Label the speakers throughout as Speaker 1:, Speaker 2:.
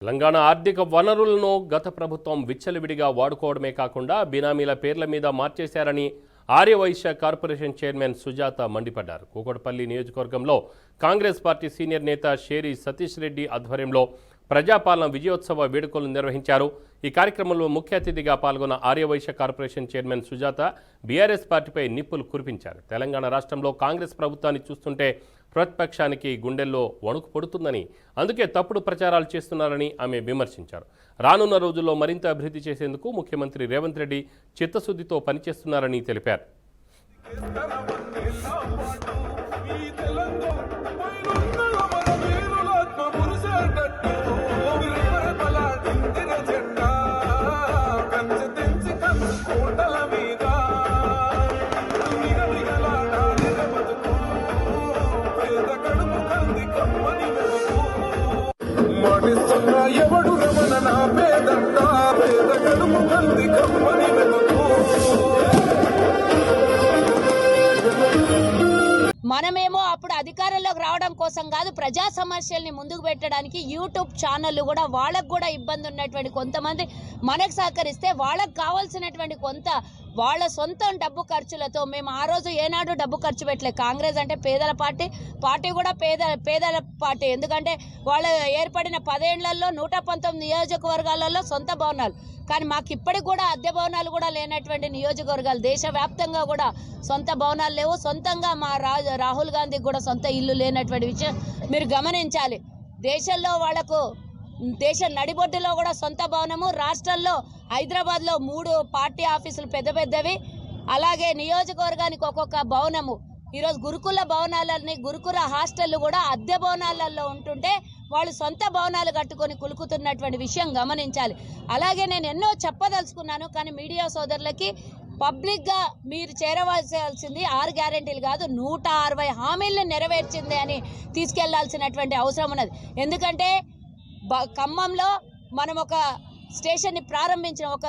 Speaker 1: తెలంగాణ ఆర్థిక వనరులను గత ప్రభుత్వం విచ్చలవిడిగా వాడుకోవడమే కాకుండా బినామీల పేర్ల మీద మార్చేశారని ఆర్యవైశ్య కార్పొరేషన్ చైర్మన్ సుజాత మండిపడ్డారు. కూకట్పల్లి నియోజకవర్గంలో కాంగ్రెస్ పార్టీ సీనియర్ నేత షేరి సతీష్ రెడ్డి ఆధ్వర్యంలో ప్రజాపాలన విజయోత్సవ వేడుకలు నిర్వహించారు. ఈ కార్యక్రమంలో ముఖ్య అతిథిగా పాల్గొన్న ఆర్యవైశ్య కార్పొరేషన్ చైర్మన్ సుజాత బీఆర్ఎస్ పార్టీపై నిప్పులు కురిపించారు. తెలంగాణ రాష్ట్రంలో కాంగ్రెస్ ప్రభుత్వాన్ని చూస్తుంటే ప్రతిపక్షానికి గుండెల్లో వణుకు పడుతుందని, అందుకే తప్పుడు ప్రచారాలు చేస్తున్నారని ఆమె విమర్శించారు. రానున్న రోజుల్లో మరింత అభివృద్ధి చేసేందుకు ముఖ్యమంత్రి రేవంత్ రెడ్డి చిత్తశుద్ధితో పనిచేస్తున్నారని తెలిపారు.
Speaker 2: ఎవడు రమణ నా పేదంతా పేద కడుపు కంది కమ్మని
Speaker 3: మనమేమో అప్పుడు అధికారంలోకి రావడం కోసం కాదు, ప్రజా సమస్యల్ని ముందుకు పెట్టడానికి యూట్యూబ్ ఛానళ్ళు కూడా వాళ్ళకు కూడా ఇబ్బంది ఉన్నటువంటి కొంతమంది మనకు సహకరిస్తే వాళ్ళకు కావాల్సినటువంటి కొంత వాళ్ళ సొంతం డబ్బు ఖర్చులతో మేము ఆ రోజు ఏనాడు డబ్బు ఖర్చు పెట్టలేదు. కాంగ్రెస్ అంటే పేదల పార్టీ కూడా పేదల పార్టీ. ఎందుకంటే వాళ్ళు ఏర్పడిన 10 ఏళ్లలో 119 నియోజకవర్గాలలో సొంత భవనాలు, కానీ మాకు ఇప్పటికి కూడా అద్దె భవనాలు కూడా లేనటువంటి నియోజకవర్గాలు, దేశవ్యాప్తంగా కూడా సొంత భవనాలు లేవు. సొంతంగా మా రాహుల్ గాంధీకి కూడా సొంత ఇల్లు లేనటువంటి విషయం మీరు గమనించాలి. దేశంలో వాళ్లకు దేశం నడిబొడ్డులో కూడా సొంత భవనము, రాష్ట్రంలో హైదరాబాద్లో 3 పార్టీ ఆఫీసులు పెద్దవి, అలాగే నియోజకవర్గానికి ఒక్కొక్క భవనము. ఈరోజు గురుకుల భవనాలని, గురుకుల హాస్టళ్లు కూడా అద్దె భవనాలలో ఉంటుంటే వాళ్ళు సొంత భవనాలు కట్టుకొని కులుకుతున్నటువంటి విషయం గమనించాలి. అలాగే నేను ఎన్నో చెప్పదలుచుకున్నాను, కానీ మీడియా సోదరులకి పబ్లిక్గా మీరు చేరవలసింది 6 గ్యారెంటీలు కాదు, 160 హామీలను నెరవేర్చింది అని తీసుకెళ్లాల్సినటువంటి అవసరం ఉన్నది. ఎందుకంటే ఖమ్మంలో మనం ఒక స్టేషన్ని ప్రారంభించినాం, ఒక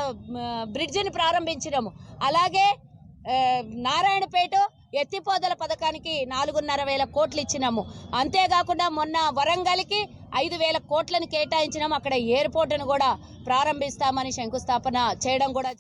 Speaker 3: బ్రిడ్జిని ప్రారంభించినాము. అలాగే నారాయణపేట ఎత్తిపోదల పథకానికి 4,500 కోట్లు ఇచ్చినాము. అంతేకాకుండా మొన్న వరంగల్కి 5,000 కోట్లను కేటాయించినాము. అక్కడ ఎయిర్పోర్టును కూడా ప్రారంభిస్తామని శంకుస్థాపన చేయడం కూడా